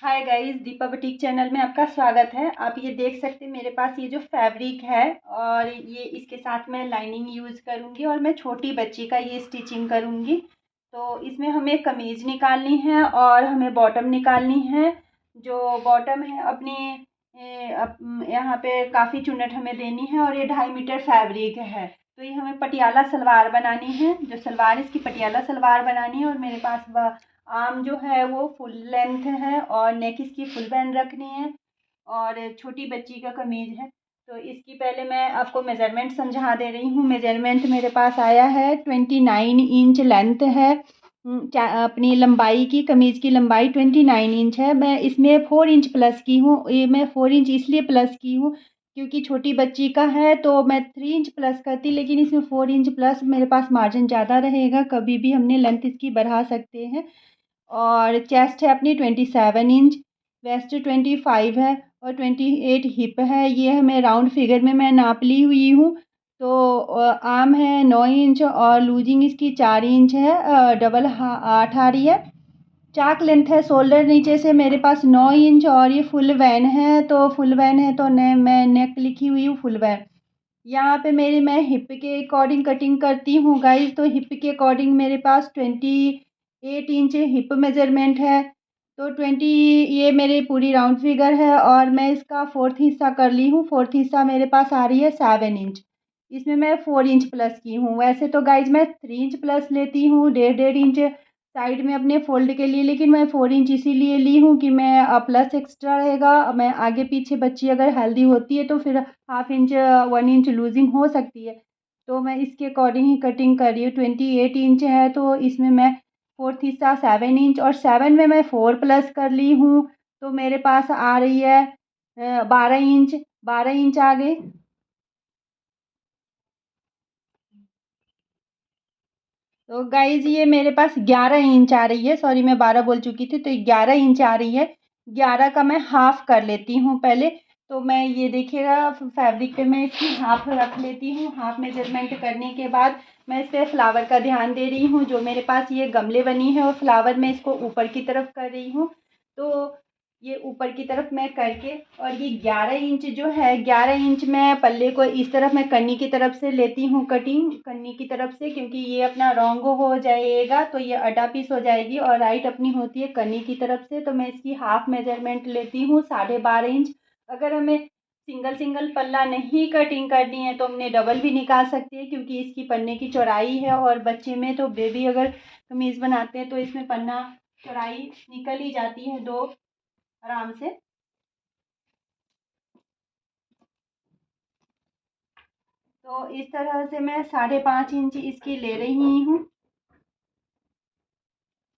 Hi guys, Deepa boutique channel में आपका स्वागत है। आप ये देख सकते हैं मेरे पास ये जो फैब्रिक है और ये इसके साथ मैं लाइनिंग यूज़ करूँगी और मैं छोटी बच्ची का ये स्टिचिंग करूँगी। तो इसमें हमें कमीज़ निकालनी है और हमें बॉटम निकालनी है। जो बॉटम है अपनी यहाँ पे काफ़ी चुन्नट हमें देनी है और ये 2.5 मीटर फैब्रिक है। तो ये हमें पटियाला सलवार बनानी है। जो सलवार इसकी पटियाला सलवार बनानी है और मेरे पास आर्म जो है वो फुल लेंथ है और नेक इसकी फुल बैंड रखनी है और छोटी बच्ची का कमीज है। तो इसकी पहले मैं आपको मेज़रमेंट समझा दे रही हूँ। मेज़रमेंट मेरे पास आया है 29 इंच लेंथ है। अपनी लंबाई की कमीज़ की लंबाई 29 इंच है। मैं इसमें 4 इंच प्लस की हूँ। ये मैं 4 इंच इसलिए प्लस की हूँ क्योंकि छोटी बच्ची का है तो मैं 3 इंच प्लस करती, लेकिन इसमें 4 इंच प्लस मेरे पास मार्जिन ज़्यादा रहेगा। कभी भी हमने लेंथ इसकी बढ़ा सकते हैं। और चेस्ट है अपनी 27 इंच, वेस्ट 25 है और 28 हिप है। ये हमें राउंड फिगर में मैं नाप ली हुई हूँ। तो आर्म है 9 इंच और लूजिंग इसकी 4 इंच है। डबल 8 आ रही है। चाक लेंथ है शोल्डर नीचे से मेरे पास 9 इंच और ये फुल वैन है। तो फुल वैन है तो मैं नेक लिखी हुई हूँ फुल वैन। यहाँ पे मैं हिप के अकॉर्डिंग कटिंग करती हूँ गाइस। तो हिप के अकॉर्डिंग मेरे पास 28 इंच हिप मेजरमेंट है। तो 20 ये मेरी पूरी राउंड फिगर है और मैं इसका फोर्थ हिस्सा कर ली हूँ। फोर्थ हिस्सा मेरे पास आ रही है 7 इंच। इसमें मैं 4 इंच प्लस की हूँ। वैसे तो गाइज मैं 3 इंच प्लस लेती हूँ, 1.5 इंच साइड में अपने फोल्ड के लिए, लेकिन मैं 4 इंच इसीलिए ली हूँ कि मैं प्लस एक्स्ट्रा रहेगा। मैं आगे पीछे बच्ची अगर हेल्दी होती है तो फिर 1/2 इंच 1 इंच लूजिंग हो सकती है। तो मैं इसके अकॉर्डिंग ही कटिंग कर रही हूँ। 28 इंच है तो इसमें मैं फोर्थ हिस्सा 7 इंच और 7 में मैं 4 प्लस कर ली हूँ। तो मेरे पास आ रही है 12 इंच। 12 इंच आ गई। तो गाइज ये मेरे पास 11 इंच आ रही है। सॉरी, मैं 12 बोल चुकी थी। तो 11 इंच आ रही है। 11 का मैं हाफ कर लेती हूँ पहले। तो मैं ये देखिएगा फैब्रिक पे मैं इसकी हाफ रख लेती हूँ। हाफ मेजरमेंट करने के बाद मैं इस पर फ्लावर का ध्यान दे रही हूँ। जो मेरे पास ये गमले बनी है और फ्लावर मैं इसको ऊपर की तरफ कर रही हूँ। तो ये ऊपर की तरफ मैं करके और ये 11 इंच जो है 11 इंच मैं पल्ले को इस तरफ मैं कन्नी की तरफ से लेती हूँ कटिंग कन्नी की तरफ से, क्योंकि ये अपना रॉन्ग हो जाएगा तो ये अड्डा पीस हो जाएगी और राइट अपनी होती है कन्नी की तरफ से। तो मैं इसकी हाफ मेजरमेंट लेती हूँ 12.5 इंच। अगर हमें सिंगल सिंगल पल्ला नहीं कटिंग करनी है तो हमने डबल भी निकाल सकते हैं, क्योंकि इसकी पन्ने की चौड़ाई है और बच्चे में तो बेबी अगर कमीज़ बनाते हैं तो इसमें पन्ना चौड़ाई निकल ही जाती है दो आराम से। तो इस तरह से मैं 5.5 इंच इसकी ले रही हूँ।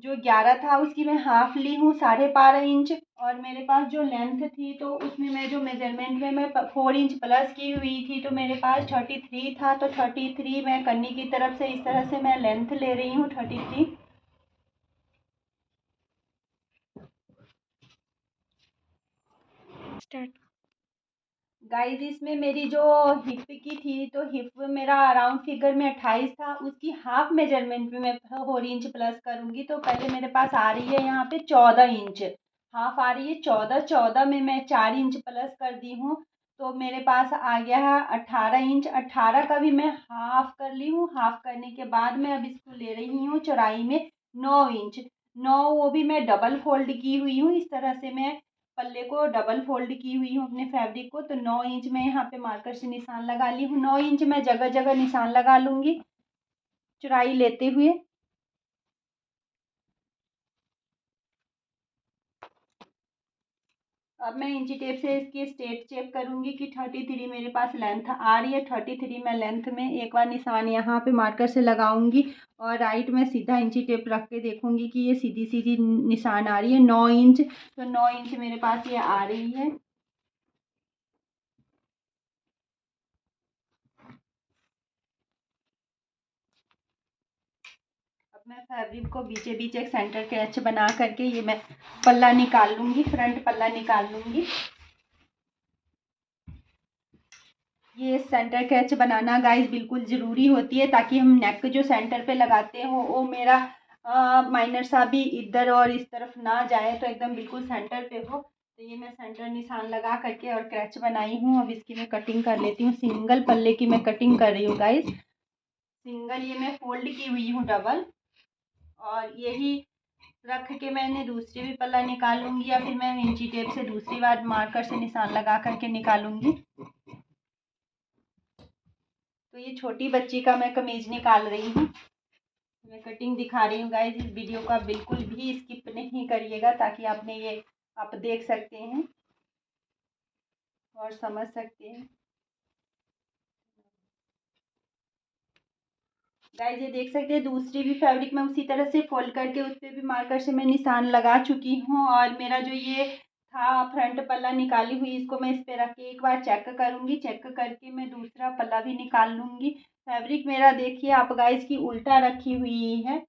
जो 11 था उसकी मैं हाफ ली हूँ 12.5 इंच। और मेरे पास जो लेंथ थी तो उसमें मैं जो मेजरमेंट में मैं 4 इंच प्लस की हुई थी तो मेरे पास 33 था। तो 33 मैं कन्नी की तरफ से इस तरह से मैं लेंथ ले रही हूँ 33। स्टार्ट। गाइस इसमें मेरी जो हिप की थी तो हिप मेरा राउंड फिगर में 28 था। उसकी हाफ मेजरमेंट में मैं 4 इंच प्लस करूंगी। तो पहले मेरे पास आ रही है यहाँ पे 14 इंच। हाफ आ रही है 14। 14 में मैं 4 इंच प्लस कर दी हूँ। तो मेरे पास आ गया है 18 इंच। 18 का भी मैं हाफ कर ली हूँ। हाफ करने के बाद मैं अब इसको ले रही हूँ चौड़ाई में 9 इंच। 9 वो भी मैं डबल फोल्ड की हुई हूँ। इस तरह से मैं पल्ले को डबल फोल्ड की हुई हूँ अपने फैब्रिक को। तो 9 इंच में यहाँ पे मार्कर से निशान लगा ली हूँ। 9 इंच में जगह जगह निशान लगा लूँगी चौड़ाई लेते हुए। अब मैं इंची टेप से इसकी स्ट्रेट चेक करूँगी कि 33 मेरे पास लेंथ आ रही है। 33 मैं लेंथ में एक बार निशान यहाँ पे मार्कर से लगाऊंगी और राइट में सीधा इंची टेप रख के देखूंगी कि ये सीधी सीधी निशान आ रही है 9 इंच। तो 9 इंच मेरे पास ये आ रही है। अब मैं फैब्रिक को बीचे बीच एक सेंटर कैच बना करके ये मैं पल्ला निकाल लूँगी, फ्रंट पल्ला निकाल लूँगी। ये सेंटर कैच बनाना गाइस बिल्कुल ज़रूरी होती है ताकि हम नेक जो सेंटर पे लगाते हो वो मेरा माइनर सा भी इधर और इस तरफ ना जाए, तो एकदम बिल्कुल सेंटर पे हो। तो ये मैं सेंटर निशान लगा करके और क्रैच बनाई हूँ। अब इसकी मैं कटिंग कर लेती हूँ। सिंगल पल्ले की मैं कटिंग कर रही हूँ गाइस। सिंगल ये मैं फोल्ड की हुई हूँ डबल, और यही रख के मैंने दूसरी भी पल्ला निकाल लूँगी, या फिर मैं इंची टेप से दूसरी बार मार्कर से निशान लगा करके निकालूंगी। तो ये छोटी बच्ची का मैं कमीज निकाल रही हूँ। मैं कटिंग दिखा रही हूँ गाइस। इस वीडियो का बिल्कुल भी स्किप नहीं करिएगा, ताकि आपने ये आप देख सकते हैं और समझ सकते हैं। गाइस ये देख सकते हैं, दूसरी भी फैब्रिक मैं उसी तरह से फोल्ड करके उस पर भी मार्कर से मैं निशान लगा चुकी हूँ। और मेरा जो ये था फ्रंट पल्ला निकाली हुई, इसको मैं इस पे रख के एक बार चेक करूंगी। चेक करके मैं दूसरा पल्ला भी निकाल लूंगी। फैब्रिक मेरा देखिए आप गाइस की उल्टा रखी हुई है।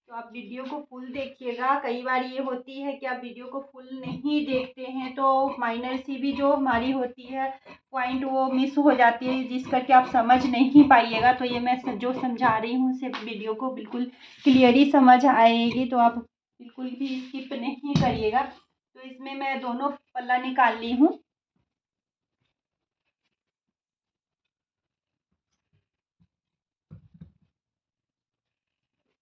तो आप वीडियो को फुल देखिएगा। कई बार ये होती है कि आप वीडियो को फुल नहीं देखते हैं, तो माइनर सी भी जो हमारी होती है पॉइंट वो मिस हो जाती है, जिस करके आप समझ नहीं पाइएगा। तो ये मैं जो समझा रही हूँ सिर्फ वीडियो को बिल्कुल क्लियरली समझ आएगी, तो आप बिल्कुल भी स्किप नहीं करिएगा। तो इसमें मैं दोनों पल्ला निकाल ली हूँ।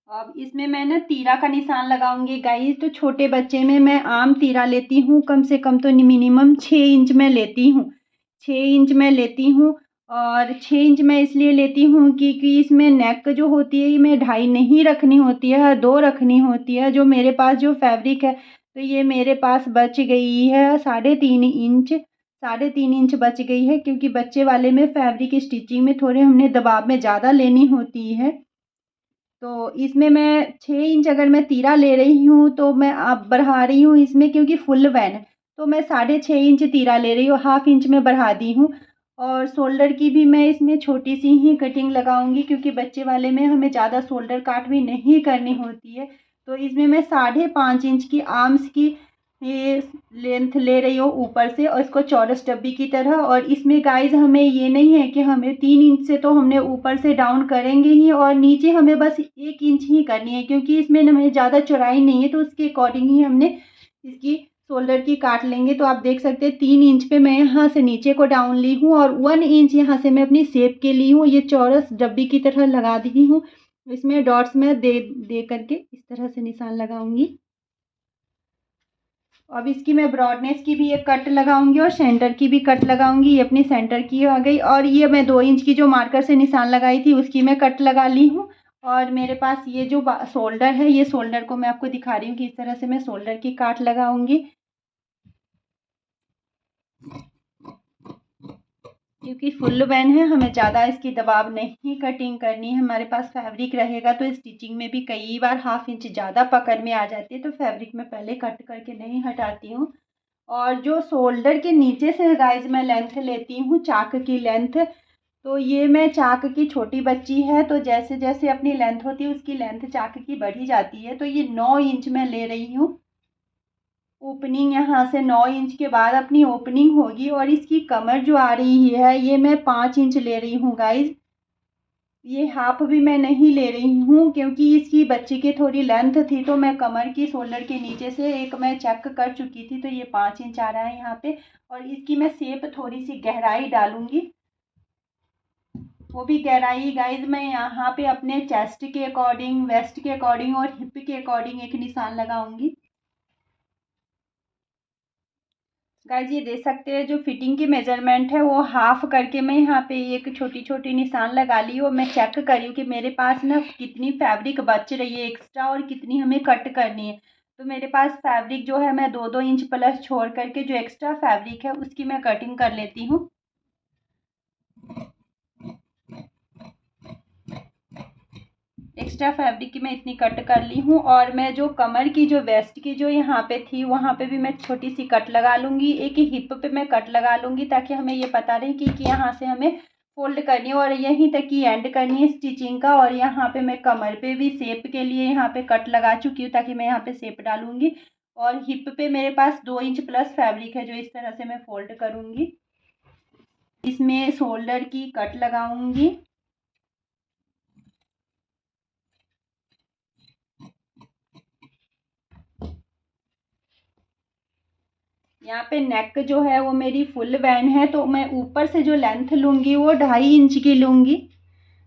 अब इसमें मैं ना तीरा का निशान लगाऊंगी गाइस। तो छोटे बच्चे में मैं आम तीरा लेती हूँ, कम से कम तो मिनिमम 6 इंच में लेती हूँ। 6 इंच में लेती हूँ। और 6 इंच में इसलिए लेती हूँ क्योंकि इसमें नेक जो होती है ये मैं 2.5 नहीं रखनी होती है, 2 रखनी होती है। जो मेरे पास जो फैब्रिक है, तो ये मेरे पास बच गई है 3.5 इंच। 3.5 इंच बच गई है, क्योंकि बच्चे वाले में फैब्रिक स्टिचिंग में थोड़े हमने दबाव में ज़्यादा लेनी होती है। तो इसमें मैं 6 इंच अगर मैं तीरा ले रही हूँ, तो मैं अब बढ़ा रही हूँ इसमें, क्योंकि फुल वैन है तो मैं 6.5 इंच तीरा ले रही हूँ, 1/2 इंच में बढ़ा दी हूँ। और शोल्डर की भी मैं इसमें छोटी सी ही कटिंग लगाऊंगी, क्योंकि बच्चे वाले में हमें ज़्यादा शोल्डर काट भी नहीं करनी होती है। तो इसमें मैं 5.5 इंच की आर्म्स की ये लेंथ ले रही हूँ ऊपर से, और इसको चौरस डब्बी की तरह। और इसमें गाइज हमें ये नहीं है कि हमें 3 इंच से तो हमने ऊपर से डाउन करेंगे ही, और नीचे हमें बस 1 इंच ही करनी है, क्योंकि इसमें हमें ज़्यादा चौड़ाई नहीं है। तो उसके अकॉर्डिंग ही हमने इसकी शोल्डर की काट लेंगे। तो आप देख सकते हैं 3 इंच पे मैं यहाँ से नीचे को डाउन ली हूँ, और 1 इंच यहाँ से मैं अपनी शेप के ली हूँ। ये चौरस डब्बी की तरह लगा दी हूँ। इसमें डॉट्स में दे दे करके इस तरह से निशान लगाऊंगी। अब इसकी मैं ब्रॉडनेस की भी एक कट लगाऊंगी, और सेंटर की भी कट लगाऊंगी। ये अपनी सेंटर की आ गई। और ये मैं 2 इंच की जो मार्कर से निशान लगाई थी उसकी मैं कट लगा ली हूँ। और मेरे पास ये जो शोल्डर है, ये शोल्डर को मैं आपको दिखा रही हूँ कि इस तरह से मैं शोल्डर की काट लगाऊंगी। क्योंकि फुल वैन है, हमें ज़्यादा इसकी दबाव नहीं कटिंग करनी है। हमारे पास फैब्रिक रहेगा तो स्टिचिंग में भी कई बार 1/2 इंच ज़्यादा पकड़ में आ जाती है, तो फैब्रिक में पहले कट करके नहीं हटाती हूँ। और जो शोल्डर के नीचे से गाइज मैं लेंथ लेती हूँ, चाक की लेंथ। तो ये मैं चाक की छोटी बच्ची है, तो जैसे जैसे अपनी लेंथ होती है उसकी लेंथ चाक की बढ़ी जाती है। तो ये 9 इंच में ले रही हूँ ओपनिंग। यहाँ से 9 इंच के बाद अपनी ओपनिंग होगी। और इसकी कमर जो आ रही है ये मैं 5 इंच ले रही हूँ गाइज। ये हाफ भी मैं नहीं ले रही हूँ, क्योंकि इसकी बच्ची की थोड़ी लेंथ थी, तो मैं कमर की शोल्डर के नीचे से एक मैं चेक कर चुकी थी, तो ये 5 इंच आ रहा है यहाँ पे। और इसकी मैं शेप थोड़ी सी गहराई डालूंगी। वो भी गहराई गाइज मैं यहाँ पे अपने चेस्ट के अकॉर्डिंग, वेस्ट के अकॉर्डिंग और हिप के अकॉर्डिंग एक निशान लगाऊंगी। गाइज ये देख सकते हैं, जो फिटिंग की मेजरमेंट है वो हाफ करके मैं यहाँ पे एक छोटी छोटी निशान लगा ली। और मैं चेक कर रही हूँ कि मेरे पास ना कितनी फैब्रिक बच रही है एक्स्ट्रा, और कितनी हमें कट करनी है। तो मेरे पास फैब्रिक जो है, मैं 2-2 इंच प्लस छोड़ करके जो एक्स्ट्रा फैब्रिक है उसकी मैं कटिंग कर लेती हूँ। एक्स्ट्रा फैब्रिक की मैं इतनी कट कर ली हूँ। और मैं जो कमर की जो वेस्ट की जो यहाँ पे थी, वहाँ पे भी मैं छोटी सी कट लगा लूँगी। एक ही हिप पे मैं कट लगा लूँगी, ताकि हमें ये पता रहे कि यहाँ से हमें फोल्ड करनी है और यहीं तक की एंड करनी है स्टिचिंग का। और यहाँ पे मैं कमर पे भी शेप के लिए यहाँ पे कट लगा चुकी हूँ, ताकि मैं यहाँ पे शेप डालूँगी। और हिप पे मेरे पास 2 इंच प्लस फैब्रिक है जो इस तरह से मैं फोल्ड करूँगी। इसमें शोल्डर की कट लगाऊंगी। यहाँ पे नेक जो है वो मेरी फुल वैन है, तो मैं ऊपर से जो लेंथ लूँगी वो 2.5 इंच की लूँगी।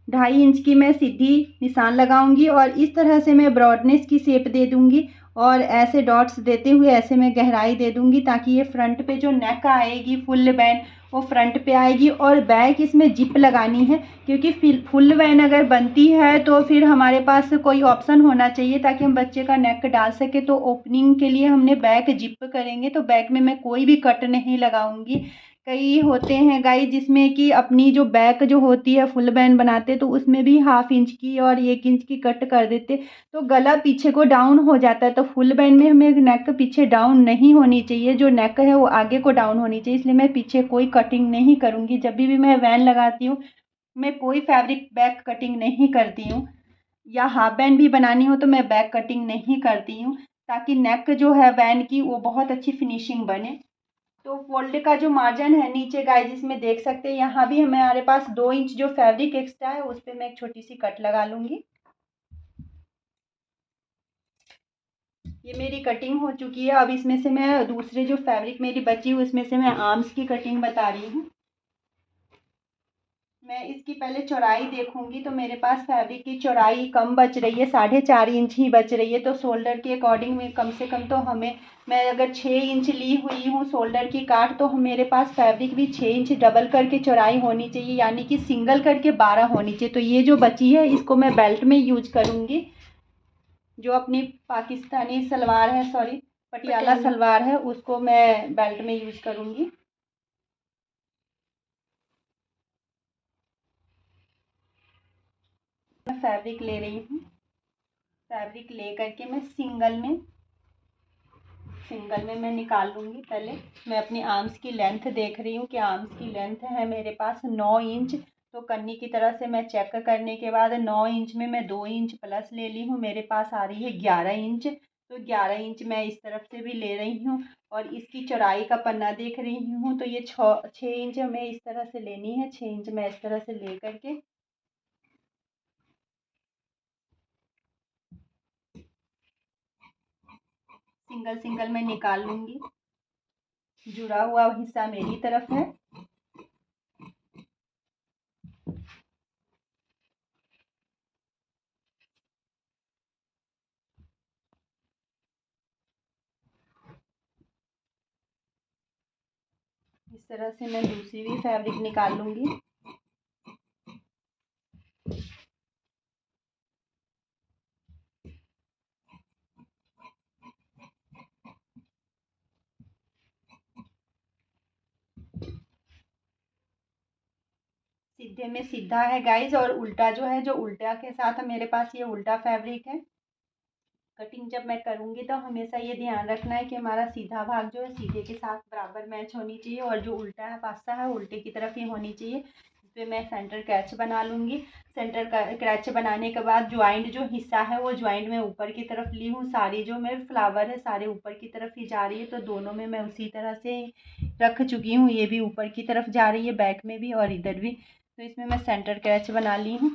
2.5 इंच की मैं सीधी निशान लगाऊंगी और इस तरह से मैं ब्रॉडनेस की शेप दे दूंगी और ऐसे डॉट्स देते हुए ऐसे मैं गहराई दे दूंगी ताकि ये फ्रंट पे जो नेक आएगी फुल वैन वो फ्रंट पे आएगी। और बैक इसमें जिप लगानी है, क्योंकि फुल वैन अगर बनती है तो फिर हमारे पास कोई ऑप्शन होना चाहिए ताकि हम बच्चे का नेक डाल सके। तो ओपनिंग के लिए हमने बैक जिप करेंगे, तो बैक में मैं कोई भी कट नहीं लगाऊंगी। कई होते हैं गाइस जिसमें कि अपनी जो बैक जो होती है फुल बैन बनाते तो उसमें भी 1/2 इंच की और 1 इंच की कट कर देते, तो गला पीछे को डाउन हो जाता है। तो फुल बैन में हमें नेक पीछे डाउन नहीं होनी चाहिए, जो नेक है वो आगे को डाउन होनी चाहिए। इसलिए मैं पीछे कोई कटिंग नहीं करूँगी। जब भी मैं वैन लगाती हूँ मैं कोई फैब्रिक बैक कटिंग नहीं करती हूँ, या हाफ बैन भी बनानी हो तो मैं बैक कटिंग नहीं करती हूँ, ताकि नेक जो है वैन की वो बहुत अच्छी फिनिशिंग बने। तो फोल्ड का जो मार्जिन है नीचे गाइस इसमें देख सकते हैं, यहाँ भी हमारे पास 2 इंच जो फैब्रिक एक्स्ट्रा है उस पर मैं एक छोटी सी कट लगा लूँगी। ये मेरी कटिंग हो चुकी है। अब इसमें से मैं दूसरे जो फैब्रिक मेरी बची हुई उसमें से मैं आर्म्स की कटिंग बता रही हूँ। मैं इसकी पहले चौड़ाई देखूंगी, तो मेरे पास फैब्रिक की चौड़ाई कम बच रही है, 4.5 इंच ही बच रही है। तो शोल्डर के अकॉर्डिंग में कम से कम तो हमें, मैं अगर 6 इंच ली हुई हूँ शोल्डर की काट, तो मेरे पास फैब्रिक भी 6 इंच डबल करके चौड़ाई होनी चाहिए, यानी कि सिंगल करके 12 होनी चाहिए। तो ये जो बची है इसको मैं बेल्ट में यूज करूँगी। जो अपनी पाकिस्तानी सलवार है, सॉरी पटियाला सलवार है, उसको मैं बेल्ट में यूज करूँगी। मैं फैब्रिक ले रही हूँ, फैब्रिक ले करके मैं सिंगल में मैं निकाल लूँगी। पहले मैं अपनी आर्म्स की लेंथ देख रही हूँ कि आर्म्स की लेंथ है मेरे पास 9 इंच। तो कन्नी की तरफ से मैं चेक करने के बाद 9 इंच में मैं 2 इंच प्लस ले ली हूँ, मेरे पास आ रही है 11 इंच। तो 11 इंच मैं इस तरफ से भी ले रही हूँ और इसकी चौड़ाई का पन्ना देख रही हूँ, तो ये 6 इंच हमें इस तरह से लेनी है। 6 इंच मैं इस तरह से ले करके सिंगल सिंगल में निकाल लूँगी। जुड़ा हुआ हिस्सा मेरी तरफ है। इस तरह से मैं दूसरी भी फैब्रिक निकाल लूँगी। सीधे में सीधा है गाइज, और उल्टा जो है, जो उल्टा के साथ मेरे पास ये उल्टा फैब्रिक है। कटिंग जब मैं करूँगी तो हमेशा ये ध्यान रखना है कि हमारा सीधा भाग जो है सीधे के साथ बराबर मैच होनी चाहिए, और जो उल्टा है पासा है उल्टे की तरफ ही होनी चाहिए। इस पर मैं सेंटर क्रैच बना लूँगी। सेंटर क्रैच बनाने के बाद ज्वाइंट जो हिस्सा है वो ज्वाइंट मैं ऊपर की तरफ ली हूँ। सारी जो मेरे फ्लावर है सारे ऊपर की तरफ ही जा रही है, तो दोनों में मैं उसी तरह से रख चुकी हूँ। ये भी ऊपर की तरफ जा रही है, बैक में भी और इधर भी। तो इसमें मैं सेंटर क्रैच बना ली हूँ।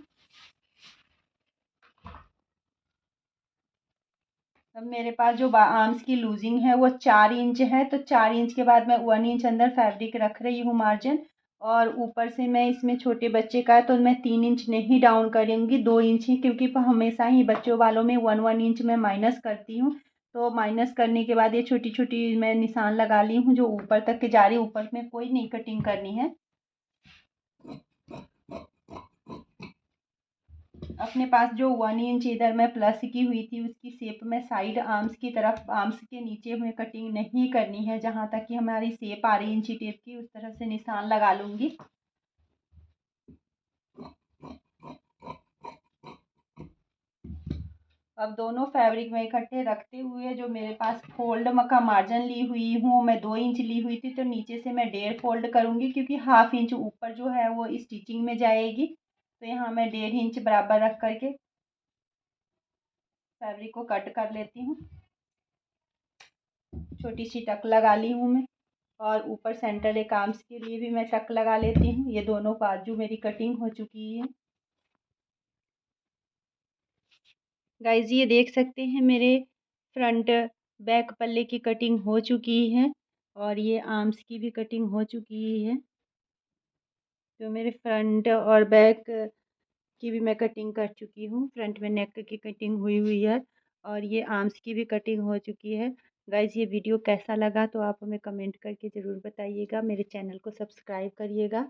अब मेरे पास जो आर्म्स की लूजिंग है वो 4 इंच है, तो 4 इंच के बाद मैं 1 इंच अंदर फैब्रिक रख रही हूँ मार्जिन। और ऊपर से मैं इसमें छोटे बच्चे का है तो मैं 3 इंच नहीं डाउन करूँगी, 2 इंच ही, क्योंकि हमेशा ही बच्चों वालों में 1 1 इंच मैं माइनस करती हूँ। तो माइनस करने के बाद ये छोटी छोटी मैं निशान लगा ली हूँ जो ऊपर तक के जा रही है। ऊपर में कोई नहीं कटिंग करनी है। अपने पास जो 1 इंच इधर मैं प्लस की हुई थी उसकी शेप में साइड आर्म्स की तरफ, आर्म्स के नीचे हमें कटिंग नहीं करनी है। जहाँ तक कि हमारी शेप आ रही है इंची टेप की उस तरह से निशान लगा लूँगी। अब दोनों फैब्रिक में इकट्ठे रखते हुए जो मेरे पास फोल्ड का मार्जिन ली हुई हूँ मैं 2 इंच ली हुई थी, तो नीचे से मैं 1.5 फोल्ड करूँगी, क्योंकि 1/2 इंच ऊपर जो है वो स्टिचिंग में जाएगी। तो यहाँ मैं 1.5 इंच बराबर रख करके फैब्रिक को कट कर लेती हूँ। छोटी सी टक लगा ली हूँ मैं। और ऊपर सेंटर एक आर्म्स के लिए भी मैं टक लगा लेती हूँ। ये दोनों बाजू मेरी कटिंग हो चुकी है। गाइज ये देख सकते हैं मेरे फ्रंट बैक पल्ले की कटिंग हो चुकी है और ये आर्म्स की भी कटिंग हो चुकी है। तो मेरे फ्रंट और बैक की भी मैं कटिंग कर चुकी हूँ। फ्रंट में नेक की कटिंग हुई हुई है और ये आर्म्स की भी कटिंग हो चुकी है। गाइज ये वीडियो कैसा लगा तो आप हमें कमेंट करके ज़रूर बताइएगा। मेरे चैनल को सब्सक्राइब करिएगा।